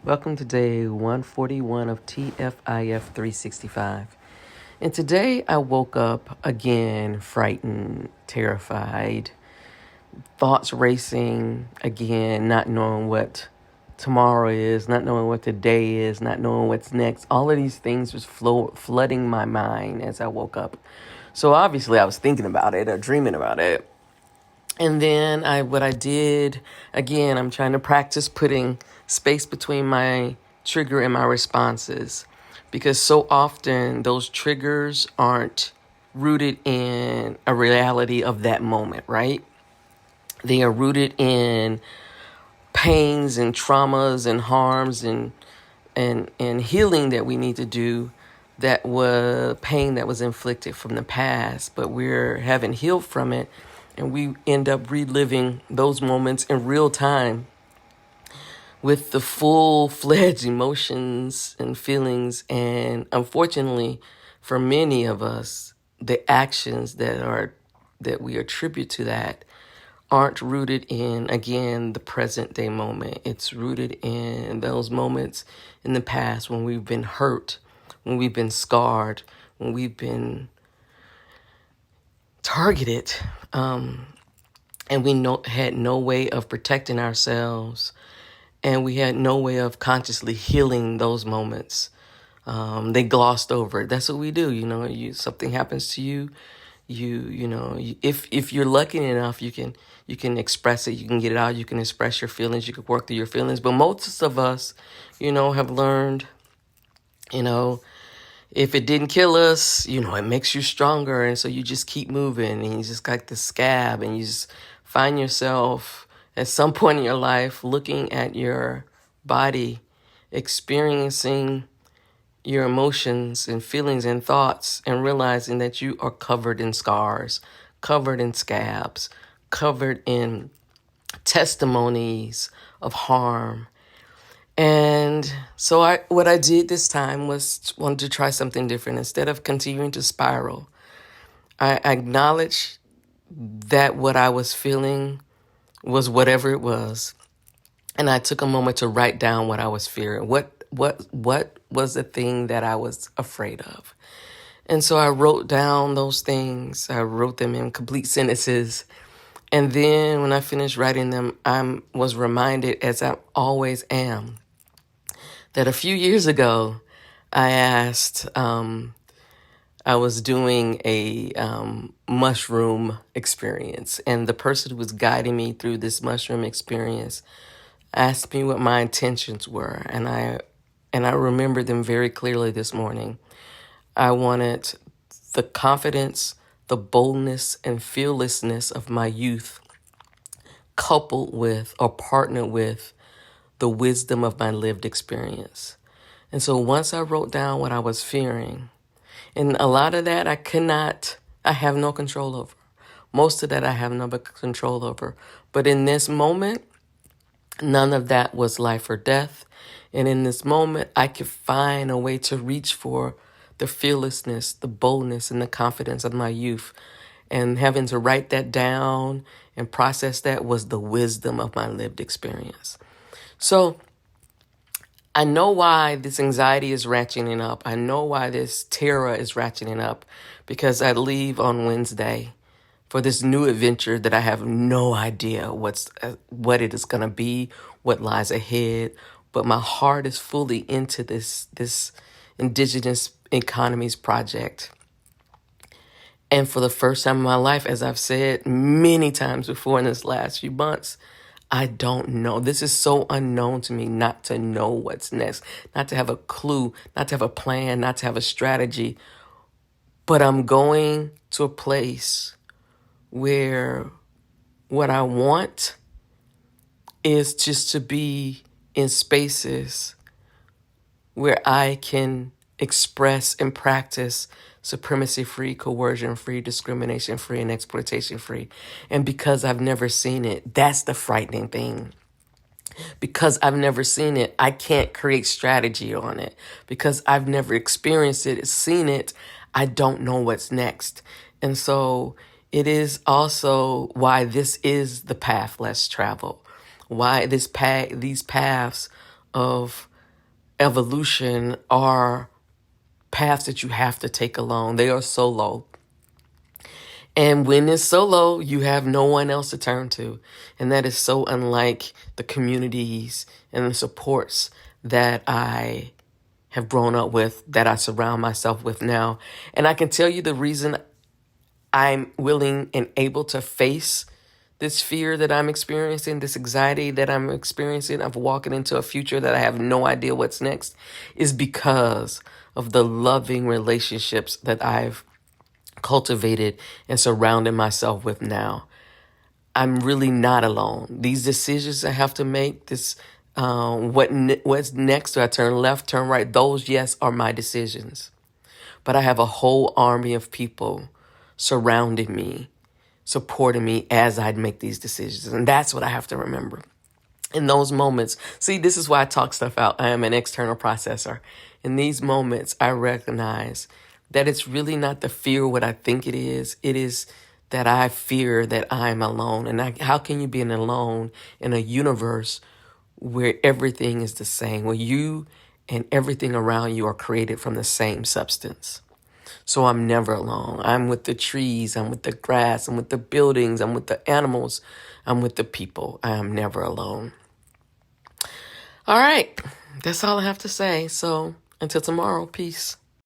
Welcome to day 141 of TFIF 365. And today I woke up again frightened, terrified, thoughts racing again, not knowing what tomorrow is, not knowing what today is, not knowing what's next. All of these things was flooding my mind as I woke up. So obviously I was thinking about it or dreaming about it. And then what I did, again, I'm trying to practice putting space between my trigger and my responses, because so often those triggers aren't rooted in a reality of that moment, right? They are rooted in pains and traumas and harms and healing that we need to do, that was pain that was inflicted from the past, but we're haven't healed from it. And we end up reliving those moments in real time with the full-fledged emotions and feelings. And unfortunately, for many of us, the actions that we attribute to that aren't rooted in, again, the present day moment. It's rooted in those moments in the past when we've been hurt, when we've been scarred, when we've been targeted, and we had no way of protecting ourselves, and we had no way of consciously healing those moments. They glossed over it. That's what we do. Something happens to you. If you're lucky enough, you can express it. You can get it out. You can express your feelings. You can work through your feelings. But most of us, have learned, if it didn't kill us, it makes you stronger. And so you just keep moving, and you just got the scab, and you just find yourself at some point in your life looking at your body, experiencing your emotions and feelings and thoughts, and realizing that you are covered in scars, covered in scabs, covered in testimonies of harm. And so what I did this time was wanted to try something different. Instead of continuing to spiral, I acknowledged that what I was feeling was whatever it was. And I took a moment to write down what I was fearing. What was the thing that I was afraid of? And so I wrote down those things. I wrote them in complete sentences. And then when I finished writing them, I was reminded, as I always am, that a few years ago, I was doing a mushroom experience, and the person who was guiding me through this mushroom experience asked me what my intentions were, and I remember them very clearly this morning. I wanted the confidence, the boldness, and fearlessness of my youth, coupled with or partnered with the wisdom of my lived experience. And so once I wrote down what I was fearing, and a lot of that I have no control over. Most of that I have no control over. But in this moment, none of that was life or death. And in this moment, I could find a way to reach for the fearlessness, the boldness, and the confidence of my youth. And having to write that down and process that was the wisdom of my lived experience. So I know why this anxiety is ratcheting up. I know why this terror is ratcheting up, because I leave on Wednesday for this new adventure that I have no idea what it is going to be, what lies ahead. But my heart is fully into this indigenous economies project. And for the first time in my life, as I've said many times before in this last few months, I don't know. This is so unknown to me, not to know what's next, not to have a clue, not to have a plan, not to have a strategy. But I'm going to a place where what I want is just to be in spaces where I can express and practice supremacy-free, coercion-free, discrimination-free, and exploitation-free. And because I've never seen it, that's the frightening thing. Because I've never seen it, I can't create strategy on it. Because I've never experienced it, seen it, I don't know what's next. And so it is also why this is the path less traveled. Why these paths of evolution are paths that you have to take alone. They are solo. And when it's solo, you have no one else to turn to. And that is so unlike the communities and the supports that I have grown up with, that I surround myself with now. And I can tell you the reason I'm willing and able to face this fear that I'm experiencing, this anxiety that I'm experiencing of walking into a future that I have no idea what's next, is because of the loving relationships that I've cultivated and surrounded myself with now. I'm really not alone. These decisions I have to make, what's next? Do I turn left, turn right? Those, yes, are my decisions. But I have a whole army of people surrounding me, supporting me as I make these decisions. And that's what I have to remember. In those moments, see, this is why I talk stuff out. I am an external processor. In these moments, I recognize that it's really not the fear what I think it is. It is that I fear that I'm alone. And how can you be alone in a universe where everything is the same, where you and everything around you are created from the same substance? So I'm never alone. I'm with the trees, I'm with the grass, I'm with the buildings, I'm with the animals, I'm with the people. I am never alone. All right, that's all I have to say. So until tomorrow, peace.